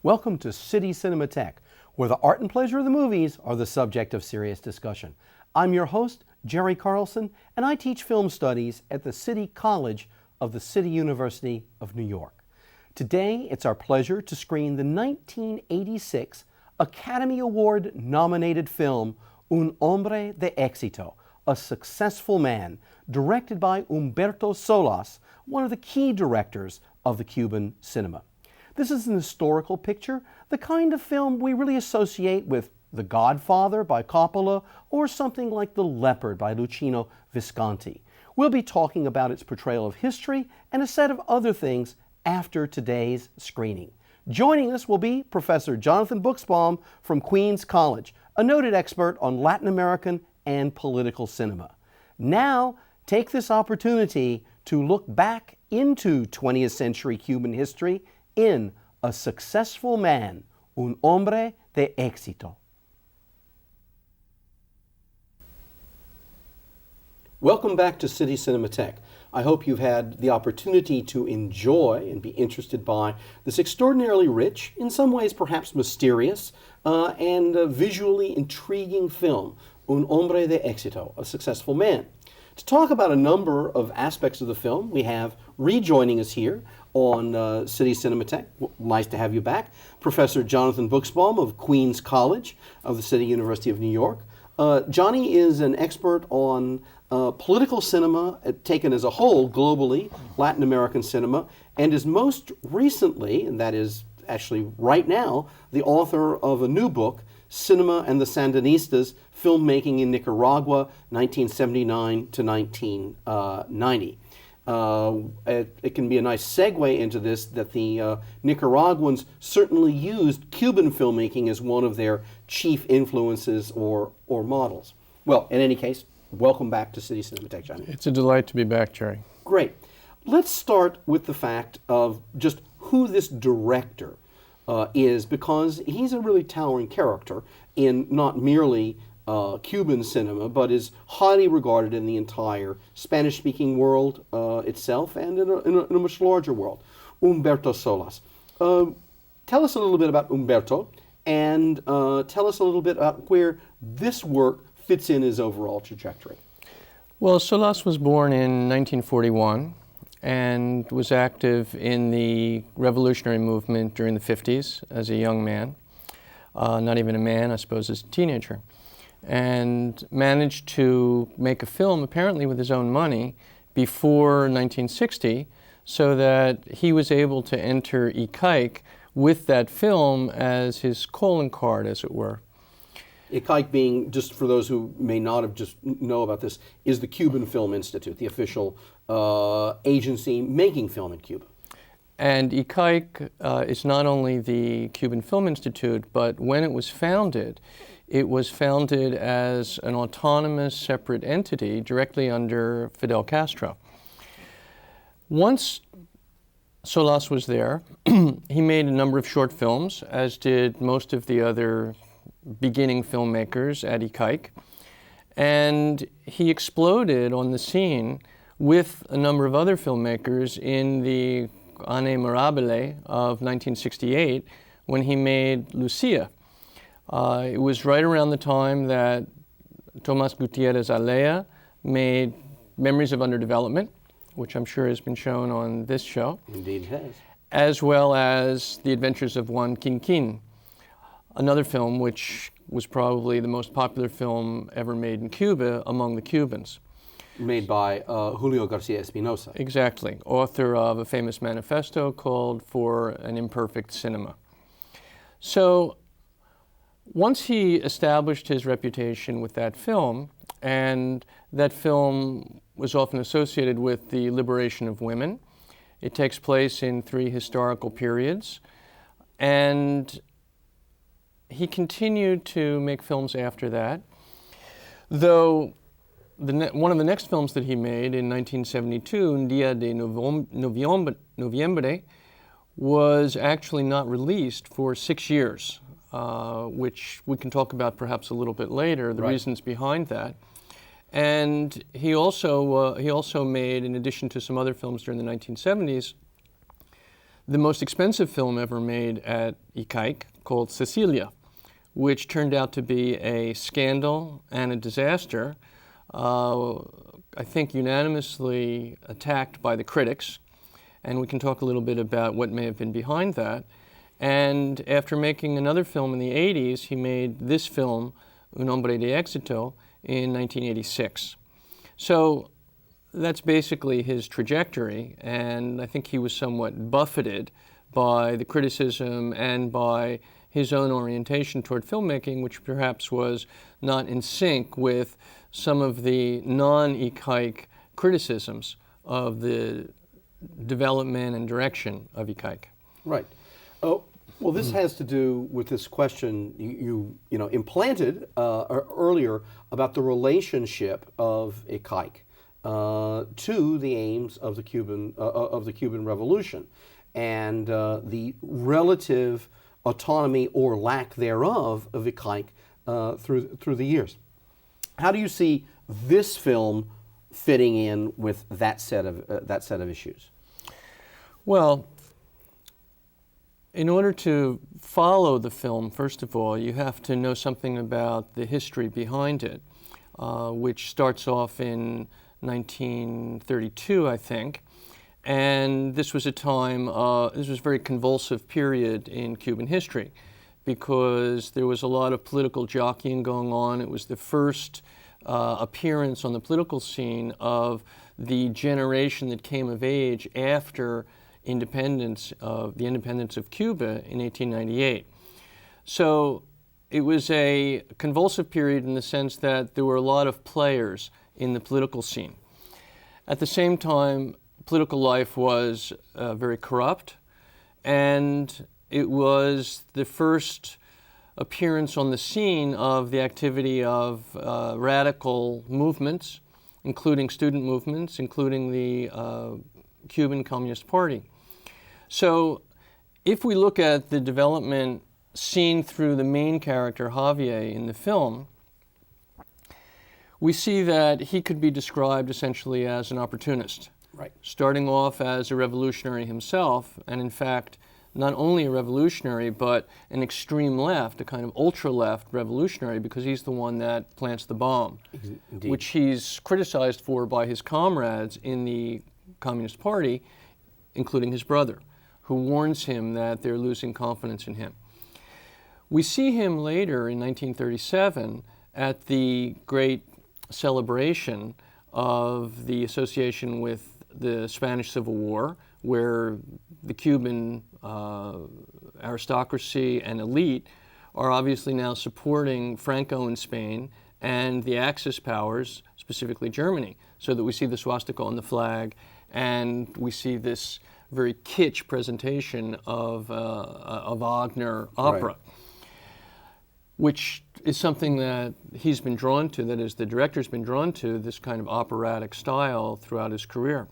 Welcome to City Cinematheque, where the art and pleasure of the movies are the subject of serious discussion. I'm your host, Jerry Carlson, and I teach film studies at the City College of the City University of New York. Today, it's our pleasure to screen the 1986 Academy Award-nominated film Un Hombre de Exito, A Successful Man, directed by Humberto Solás, one of the key directors of the Cuban cinema. This is an historical picture, the kind of film we really associate with The Godfather by Coppola or something like The Leopard by Luchino Visconti. We'll be talking about its portrayal of history and a set of other things after today's screening. Joining us will be Professor Jonathan Buchsbaum from Queens College, a noted expert on Latin American and political cinema. Now, take this opportunity to look back into 20th century Cuban history in A Successful Man, Un Hombre de Exito. Welcome back to City Cinematheque. I hope you've had the opportunity to enjoy and be interested by this extraordinarily rich, in some ways perhaps mysterious, and visually intriguing film, Un Hombre de Exito, A Successful Man. To talk about a number of aspects of the film, we have rejoining us here on City Cinematheque. Nice to have you back. Professor Jonathan Buchsbaum of Queens College of the City University of New York. Johnny is an expert on political cinema taken as a whole globally, Latin American cinema, and is most recently, and that is actually right now, the author of a new book, Cinema and the Sandinistas, Filmmaking in Nicaragua, 1979 to 1990. It can be a nice segue into this that the Nicaraguans certainly used Cuban filmmaking as one of their chief influences or models. Well, in any case, welcome back to City Cinematheque, Johnny. It's a delight to be back, Jerry. Great. Let's start with the fact of just who this director is, because he's a really towering character in not merely Cuban cinema, but is highly regarded in the entire Spanish-speaking world itself and in a much larger world. Humberto Solás. Tell us a little bit about Humberto, and tell us a little bit about where this work fits in his overall trajectory. Well, Solás was born in 1941 and was active in the revolutionary movement during the 50s as a young man. Not even a man, I suppose, as a teenager. And managed to make a film, apparently with his own money, before 1960, so that he was able to enter ICAIC with that film as his calling card, as it were. ICAIC being, just for those who may not have just know about this, is the Cuban Film Institute, the official agency making film in Cuba. And ICAIC is not only the Cuban Film Institute, but when it was founded as an autonomous, separate entity directly under Fidel Castro. Once Solás was there, he made a number of short films, as did most of the other beginning filmmakers at ICAIC, and he exploded on the scene with a number of other filmmakers in the Année Mirabile of 1968 when he made Lucia. It was right around the time that Tomás Gutiérrez Alea made Memories of Underdevelopment, which I'm sure has been shown on this show. Indeed it has. As well as The Adventures of Juan Quinquin, another film which was probably the most popular film ever made in Cuba among the Cubans. Made by Julio Garcia Espinosa. Exactly, author of a famous manifesto called For an Imperfect Cinema. So once he established his reputation with that film, and that film was often associated with the liberation of women. It takes place in 3 historical periods, and he continued to make films after that, though one of the next films that he made in 1972, Un Día de Noviembre, was actually not released for 6 years, which we can talk about perhaps a little bit later, the reasons behind that. And he also made, in addition to some other films during the 1970s, the most expensive film ever made at ICAIC, called Cecilia, which turned out to be a scandal and a disaster, I think unanimously attacked by the critics, and we can talk a little bit about what may have been behind that. And after making another film in the 80s, he made this film, Hombre de Exito, in 1986. So that's basically his trajectory, and I think he was somewhat buffeted by the criticism and by his own orientation toward filmmaking, which perhaps was not in sync with some of the non-ICAIC criticisms of the development and direction of ICAIC. Right. Oh, well, this has to do with this question you implanted earlier about the relationship of ICAIC to the aims of the Cuban Revolution, and the relative autonomy or lack thereof of ICAIC through the years. How do you see this film fitting in with that set of issues? Well, in order to follow the film, first of all, you have to know something about the history behind it, which starts off in 1932, I think. And this was a time, this was a very convulsive period in Cuban history because there was a lot of political jockeying going on. It was the first appearance on the political scene of the generation that came of age after the independence of Cuba in 1898. So it was a convulsive period in the sense that there were a lot of players in the political scene. At the same time, political life was very corrupt, and it was the first appearance on the scene of the activity of radical movements, including student movements, including the Cuban Communist Party. So if we look at the development seen through the main character, Javier, in the film, we see that he could be described essentially as an opportunist. Right. Starting off as a revolutionary himself, and in fact, not only a revolutionary, but an extreme left, a kind of ultra-left revolutionary, because he's the one that plants the bomb, Indeed. which he's criticized for by his comrades in the Communist Party, including his brother, who warns him that they're losing confidence in him. We see him later in 1937 at the great celebration of the association with the Spanish Civil War, where the Cuban aristocracy and elite are obviously now supporting Franco in Spain and the Axis powers, specifically Germany, so that we see the swastika on the flag, and we see this very kitsch presentation of a Wagner opera, Right. which is something that he's been drawn to, that is, the director's been drawn to, this kind of operatic style throughout his career.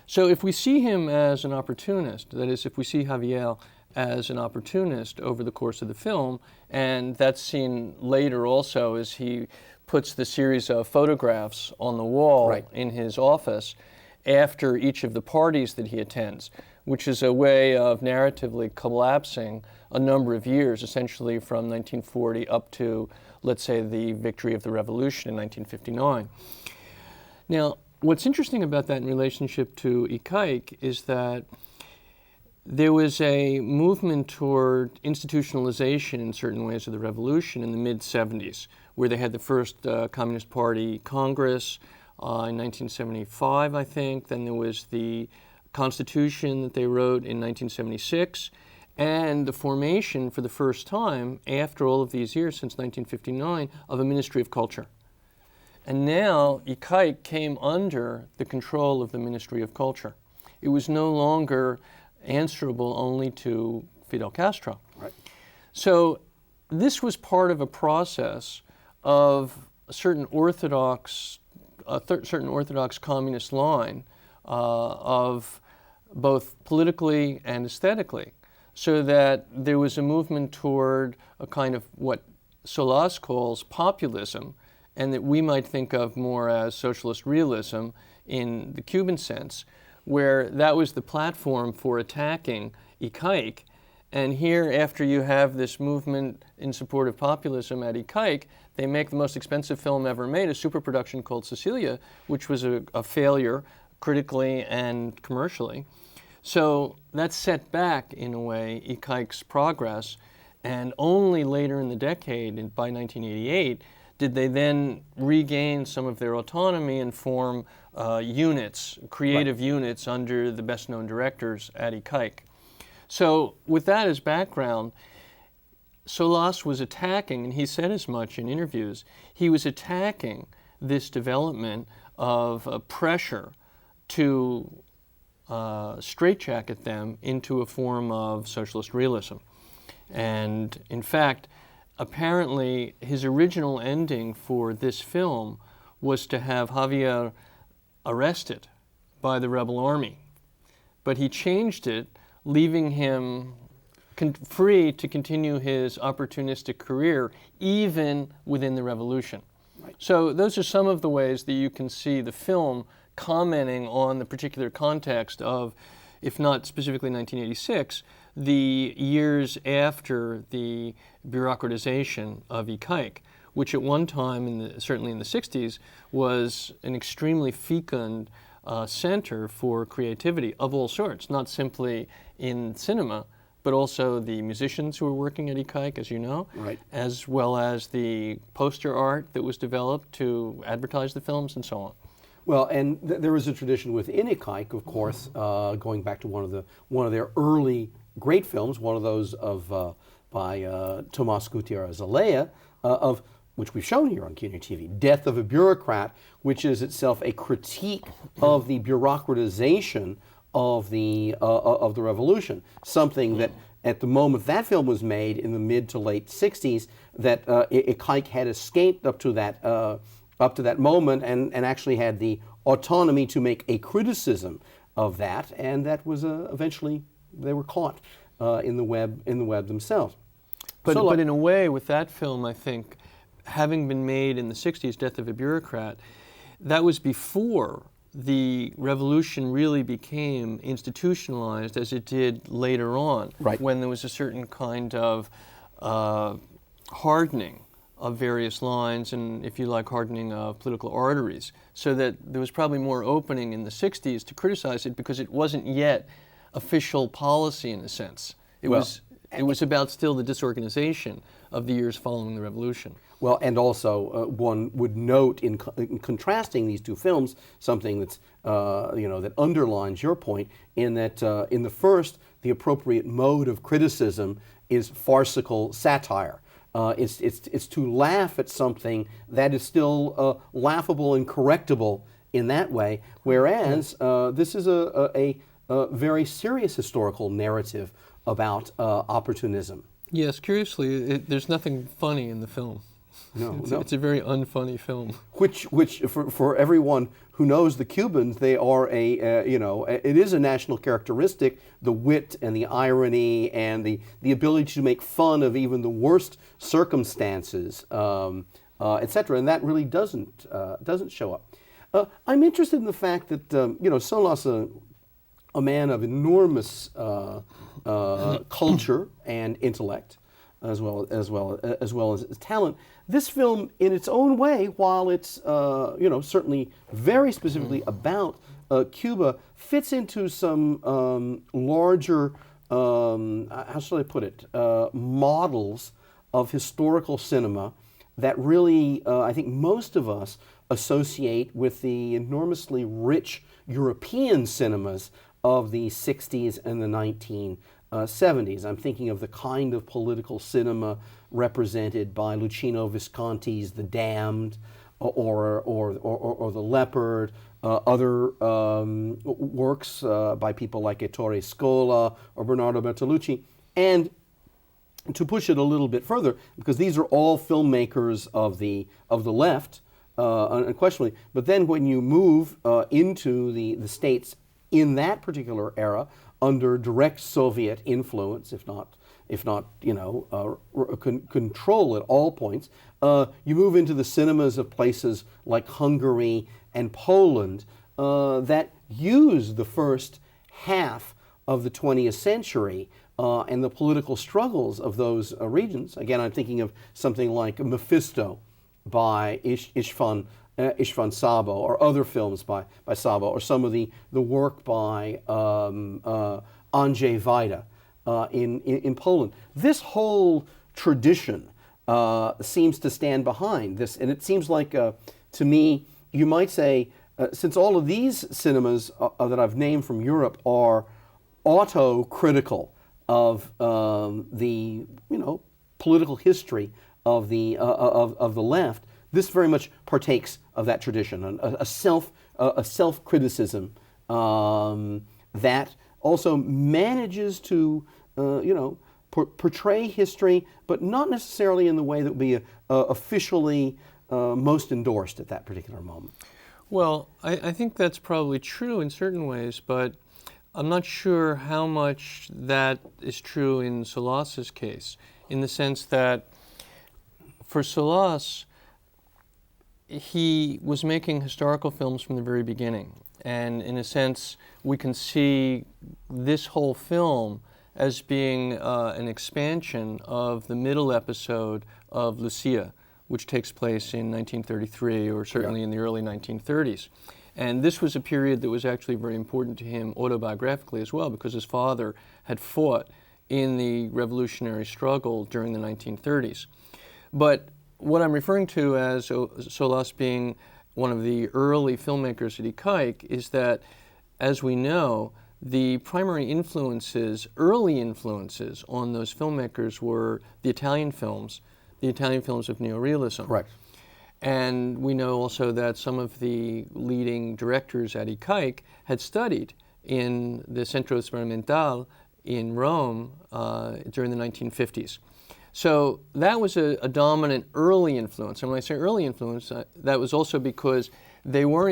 So if we see him as an opportunist, that is, if we see Javier as an opportunist over the course of the film, and that's seen later also as he puts the series of photographs on the wall Right. in his office after each of the parties that he attends, which is a way of narratively collapsing a number of years, essentially from 1940 up to, let's say, the victory of the revolution in 1959. Now, what's interesting about that in relationship to ICAIC is that there was a movement toward institutionalization in certain ways of the revolution in the mid-70s, where they had the first Communist Party Congress in 1975, I think. Then there was the Constitution that they wrote in 1976, and the formation for the first time, after all of these years, since 1959, of a Ministry of Culture. And now ICAIC came under the control of the Ministry of Culture. It was no longer answerable only to Fidel Castro. Right. So this was part of a process of a certain orthodox communist line of both politically and aesthetically, so that there was a movement toward a kind of what Solás calls populism, and that we might think of more as socialist realism in the Cuban sense, where that was the platform for attacking Ikaik. And here, after you have this movement in support of populism at Ikaik, they make the most expensive film ever made, a super production called Cecilia, which was a failure critically and commercially. So that set back, in a way, Ikaik's progress, and only later in the decade, by 1988, did they then regain some of their autonomy and form units, creative units under the best-known directors at Ikaik. So with that as background, Solás was attacking, and he said as much in interviews, he was attacking this development of pressure to straitjacket them into a form of socialist realism. And in fact, apparently his original ending for this film was to have Javier arrested by the rebel army. But he changed it, leaving him free to continue his opportunistic career even within the revolution. Right. So those are some of the ways that you can see the film commenting on the particular context of, if not specifically 1986, the years after the bureaucratization of Ikaik, which at one time, certainly in the 60s, was an extremely fecund center for creativity of all sorts, not simply in cinema, but also the musicians who were working at Ikaik, as you know, right, as well as the poster art that was developed to advertise the films and so on. Well, and there is a tradition within Ikaik, of course, going back to one of their early great films, one of those by Tomás Gutiérrez Alea, of which we've shown here on CUNY TV, Death of a Bureaucrat, which is itself a critique of the bureaucratization of the revolution. Something that at the moment that film was made in the mid to late 60s, that Ikaik had escaped up to that moment and actually had the autonomy to make a criticism of that, and that was eventually they were caught in the web themselves. But in a way, with that film, I think, having been made in the 60s, Death of a Bureaucrat, that was before the revolution really became institutionalized as it did later on, right, when there was a certain kind of hardening of various lines and, if you like, hardening of political arteries, so that there was probably more opening in the 60s to criticize it because it wasn't yet official policy in a sense. It was about still the disorganization of the years following the revolution. Well, and also one would note in contrasting these two films something that's that underlines your point in that in the first, the appropriate mode of criticism is farcical satire. It's to laugh at something that is still laughable and correctable in that way, whereas this is a very serious historical narrative about opportunism. Yes, curiously, there's nothing funny in the film. No, it's a very unfunny film. Which for everyone who knows the Cubans, they are it is a national characteristic, the wit and the irony and the ability to make fun of even the worst circumstances, etc. And that really doesn't show up. I'm interested in the fact that Solás, a man of enormous culture and intellect, as well as talent. This film, in its own way, while it's certainly very specifically about Cuba, fits into some larger, how should I put it, models of historical cinema that really, I think, most of us associate with the enormously rich European cinemas of the 60s and the 1970s. I'm thinking of the kind of political cinema represented by Luchino Visconti's The Damned or The Leopard, other works by people like Ettore Scola or Bernardo Bertolucci. And to push it a little bit further, because these are all filmmakers of the left, unquestionably, but then when you move into the States in that particular era, under direct Soviet influence, if not control at all points, you move into the cinemas of places like Hungary and Poland. that use the first half of the 20th century and the political struggles of those regions. Again, I'm thinking of something like Mephisto by Istvan Sabo, or other films by Sabo, or some of the work by Andrzej Wajda in Poland. This whole tradition seems to stand behind this, and it seems like, to me, you might say, since all of these cinemas that I've named from Europe are autocritical of the political history of the left, this very much partakes of that tradition, a self criticism that also manages to portray history, but not necessarily in the way that would be officially most endorsed at that particular moment. Well, I think that's probably true in certain ways, but I'm not sure how much that is true in Solás's case, in the sense that for Solás, he was making historical films from the very beginning. And in a sense, we can see this whole film as being an expansion of the middle episode of Lucia, which takes place in 1933, or certainly in the early 1930s. And this was a period that was actually very important to him autobiographically as well, because his father had fought in the revolutionary struggle during the 1930s. But what I'm referring to as Solás being one of the early filmmakers at Ikaik is that, as we know, the primary influences, early influences on those filmmakers were the Italian films of Neo-realism. Correct. And we know also that some of the leading directors at Ikaik had studied in the Centro Sperimentale in Rome during the 1950s. So that was a dominant early influence. And when I say early influence, that was also because they were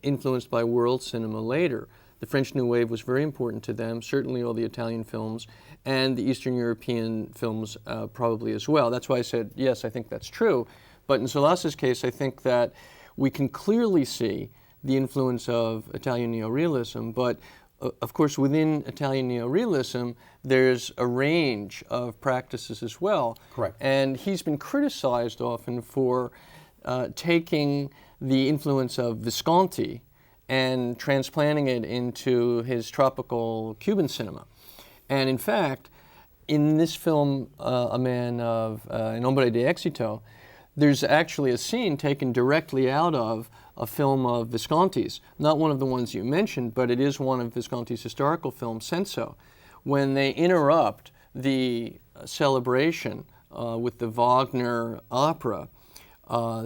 influenced by world cinema later. The French New Wave was very important to them, certainly all the Italian films, and the Eastern European films probably as well. That's why I said, yes, I think that's true. But in Solás's case, I think that we can clearly see the influence of Italian neo-realism, but of course within Italian neo-realism, there's a range of practices as well. Correct. And he's been criticized often for taking the influence of Visconti and transplanting it into his tropical Cuban cinema. And in fact, in this film, in Hombre de Exito, there's actually a scene taken directly out of a film of Visconti's, not one of the ones you mentioned, but it is one of Visconti's historical films, Senso, when they interrupt the celebration with the Wagner opera,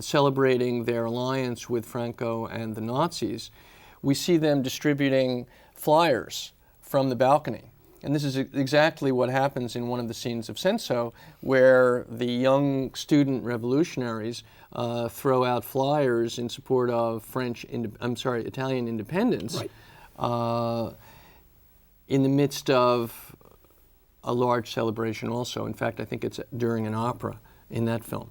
celebrating their alliance with Franco and the Nazis. We see them distributing flyers from the balcony. And this is exactly what happens in one of the scenes of Senso, where the young student revolutionaries throw out flyers in support of Italian independence, right, in the midst of a large celebration also. In fact, I think it's during an opera in that film.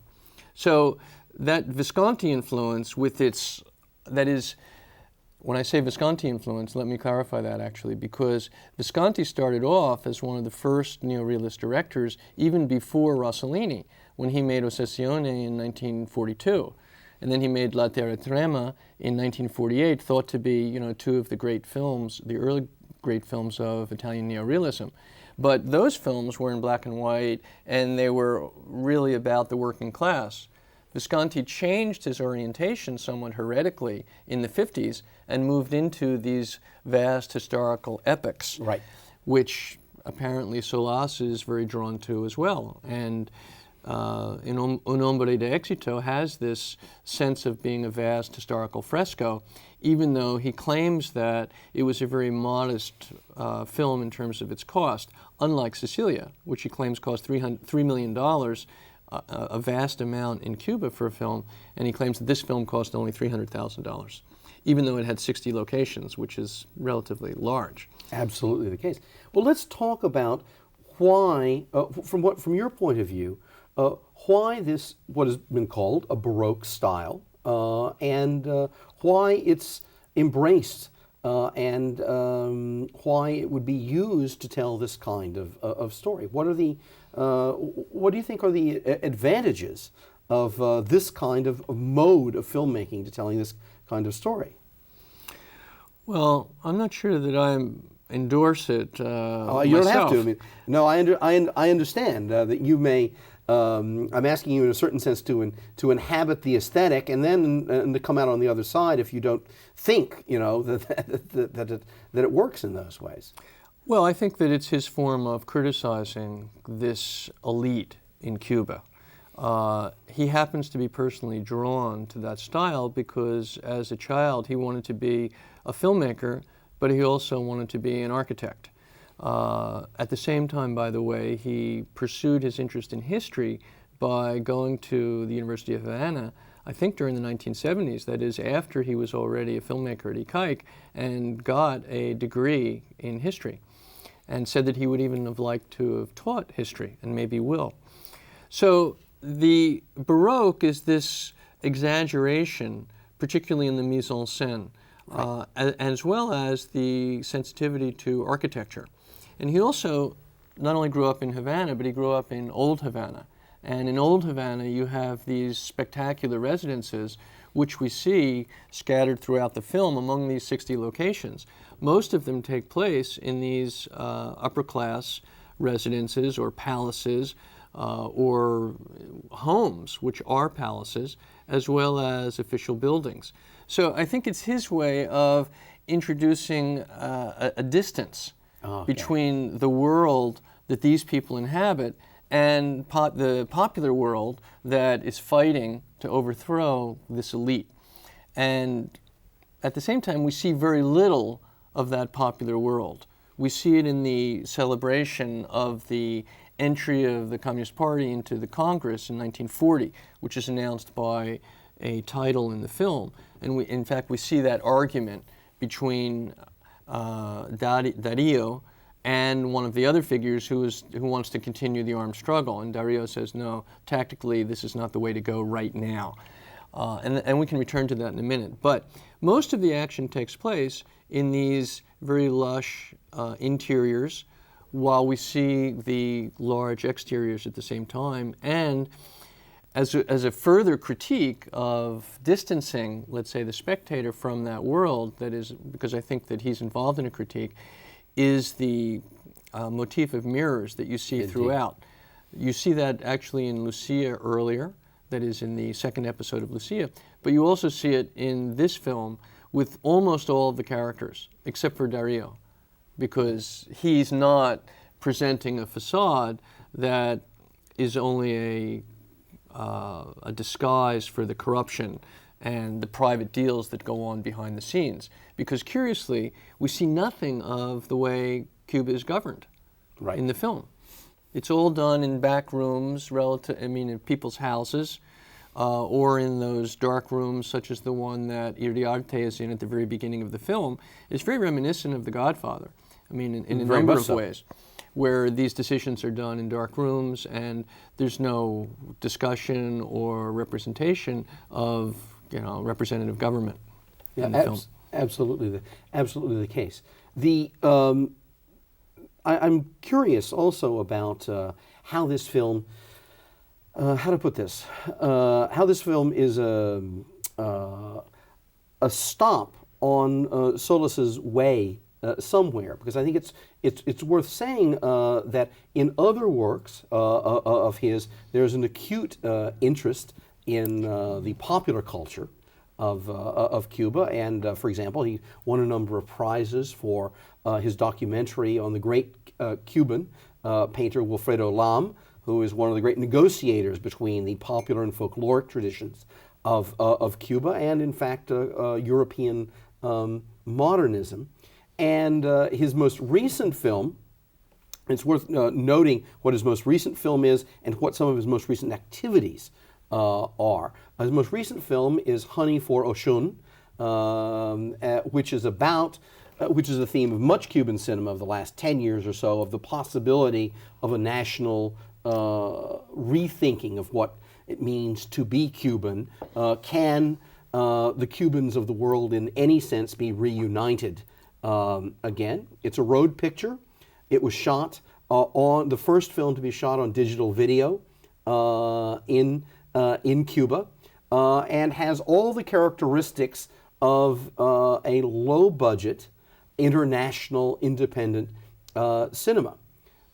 So that Visconti influence with its, that is, when I say Visconti influence, let me clarify that actually, because Visconti started off as one of the first neo-realist directors even before Rossellini, when he made Ossessione in 1942. And then he made La Terra Trema in 1948, thought to be, two of the great films, the early great films of Italian neo-realism. But those films were in black and white, and they were really about the working class. Visconti changed his orientation somewhat heretically in the 50s and moved into these vast historical epics, right, which apparently Solás is very drawn to as well. And in Un Hombre de Exito has this sense of being a vast historical fresco, even though he claims that it was a very modest film in terms of its cost, unlike Sicilia, which he claims cost $3 million, a vast amount in Cuba for a film, and he claims that this film cost only $300,000, even though it had 60 locations, which is relatively large. Absolutely the case. Well, let's talk about why, from your point of view, why this, what has been called a Baroque style, and why it's embraced and why it would be used to tell this kind of story. What do you think are the advantages of this kind of mode of filmmaking to telling this kind of story? Well, I'm not sure that I endorse it You myself. don't have to. I mean, no, I understand that you may. I'm asking you in a certain sense to inhabit the aesthetic and then to come out on the other side if you don't think, you know, that it works in those ways. Well, I think that it's his form of criticizing this elite in Cuba. He happens to be personally drawn to that style because as a child he wanted to be a filmmaker, but he also wanted to be an architect. At the same time, by the way, he pursued his interest in history by going to the University of Havana, I think during the 1970s, that is after he was already a filmmaker at ICAIC, and got a degree in history, and said that he would even have liked to have taught history, and maybe will. So the Baroque is this exaggeration, particularly in the mise en scène, as well as the sensitivity to architecture. And he also not only grew up in Havana, but he grew up in Old Havana. And in Old Havana, you have these spectacular residences, which we see scattered throughout the film among these 60 locations. Most of them take place in these upper-class residences or palaces or homes, which are palaces, as well as official buildings. So I think it's his way of introducing a distance between the world that these people inhabit and the popular world that is fighting to overthrow this elite. And at the same time, we see very little of that popular world. We see it in the celebration of the entry of the Communist Party into the Congress in 1940, which is announced by a title in the film. And in fact, we see that argument between Darío and one of the other figures who wants to continue the armed struggle. And Darío says, no, tactically, this is not the way to go right now. And we can return to that in a minute. But most of the action takes place in these very lush interiors, while we see the large exteriors at the same time. And as a further critique of distancing, let's say, the spectator from that world, that is, because I think that he's involved in a critique, is the motif of mirrors that you see throughout. You see that actually in Lucia earlier, that is in the second episode of Lucia, but you also see it in this film with almost all of the characters, except for Darío, because he's not presenting a facade that is only a disguise for the corruption and the private deals that go on behind the scenes. Because curiously, we see nothing of the way Cuba is governed in the film. It's all done in back rooms, in people's houses, or in those dark rooms such as the one that Iriarte is in at the very beginning of the film. It's very reminiscent of The Godfather, in a number of ways, where these decisions are done in dark rooms and there's no discussion or representation of representative government in the film. Absolutely the case. I'm curious also about how this film, how to put this, how this film is a stop on Solás's way somewhere, because I think it's worth saying that in other works of his, there's an acute interest in the popular culture of Cuba, and for example, he won a number of prizes for his documentary on the great Cuban painter Wilfredo Lam, who is one of the great negotiators between the popular and folkloric traditions of Cuba and, in fact, European modernism. And his most recent film, it's worth noting what his most recent film is and what some of his most recent activities are. His most recent film is Honey for Oshun, which is the theme of much Cuban cinema of the last 10 years or so, of the possibility of a national rethinking of what it means to be Cuban. Can the Cubans of the world in any sense be reunited again. It's a road picture. It was shot on the first film to be shot on digital video in Cuba, and has all the characteristics of a low-budget, international, independent cinema.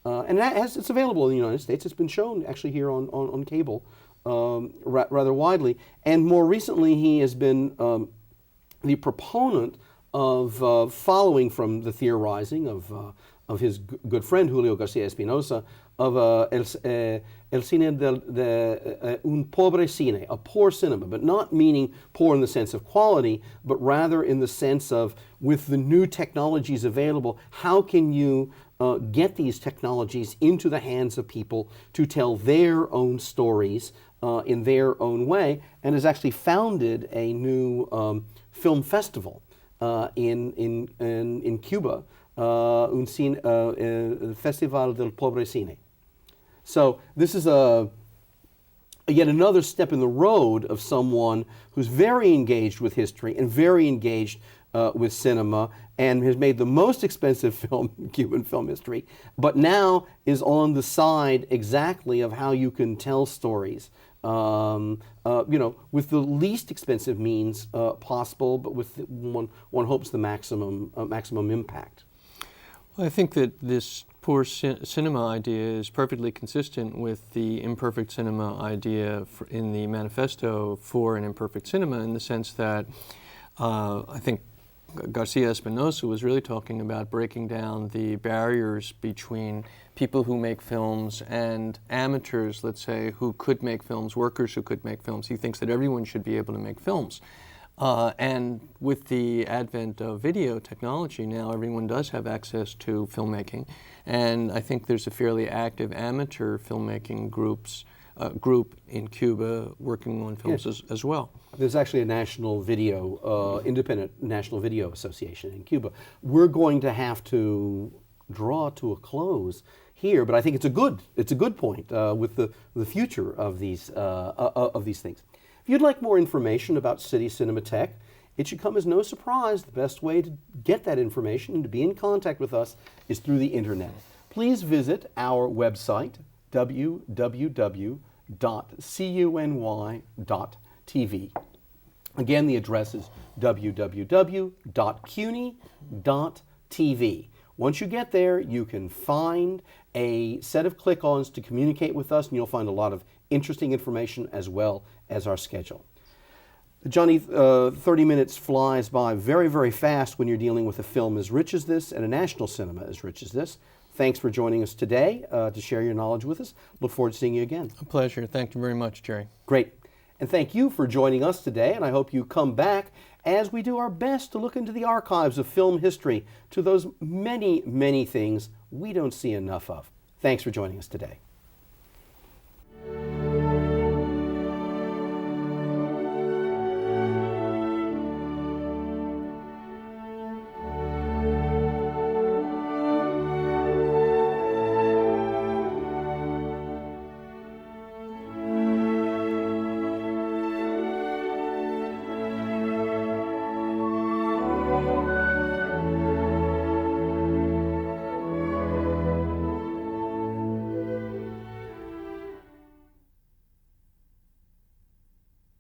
And it's available in the United States. It's been shown actually here on cable rather widely. And more recently, he has been the proponent of following from the theorizing of his good friend Julio Garcia Espinosa of el cine de un pobre cine, a poor cinema, but not meaning poor in the sense of quality, but rather in the sense of, with the new technologies available, how can you get these technologies into the hands of people to tell their own stories in their own way, and has actually founded a new film festival in Cuba, Festival del Pobre Cine. So this is yet another step in the road of someone who's very engaged with history and very engaged with cinema, and has made the most expensive film in Cuban film history, but now is on the side exactly of how you can tell stories, with the least expensive means possible, but with one hopes the maximum impact. Well, I think that this poor cinema idea is perfectly consistent with the imperfect cinema idea in the manifesto for an imperfect cinema, in the sense that I think Garcia Espinosa was really talking about breaking down the barriers between people who make films and amateurs, let's say, who could make films, workers who could make films. He thinks that everyone should be able to make films. And with the advent of video technology now, everyone does have access to filmmaking. And I think there's a fairly active amateur filmmaking group in Cuba working on films as well. There's actually a national video, independent National Video Association in Cuba. We're going to have to draw to a close here, but I think it's a good point with the future of these things. If you'd like more information about City Cinematheque, it should come as no surprise the best way to get that information and to be in contact with us is through the internet. Please visit our website, www.cuny.tv. Again, the address is www.cuny.tv. Once you get there, you can find a set of click-ons to communicate with us, and you'll find a lot of interesting information as well as our schedule. Johnny, 30 minutes flies by very, very fast when you're dealing with a film as rich as this and a national cinema as rich as this. Thanks for joining us today to share your knowledge with us. Look forward to seeing you again. A pleasure. Thank you very much, Jerry. Great. And thank you for joining us today, and I hope you come back as we do our best to look into the archives of film history, to those many, many things we don't see enough of. Thanks for joining us today.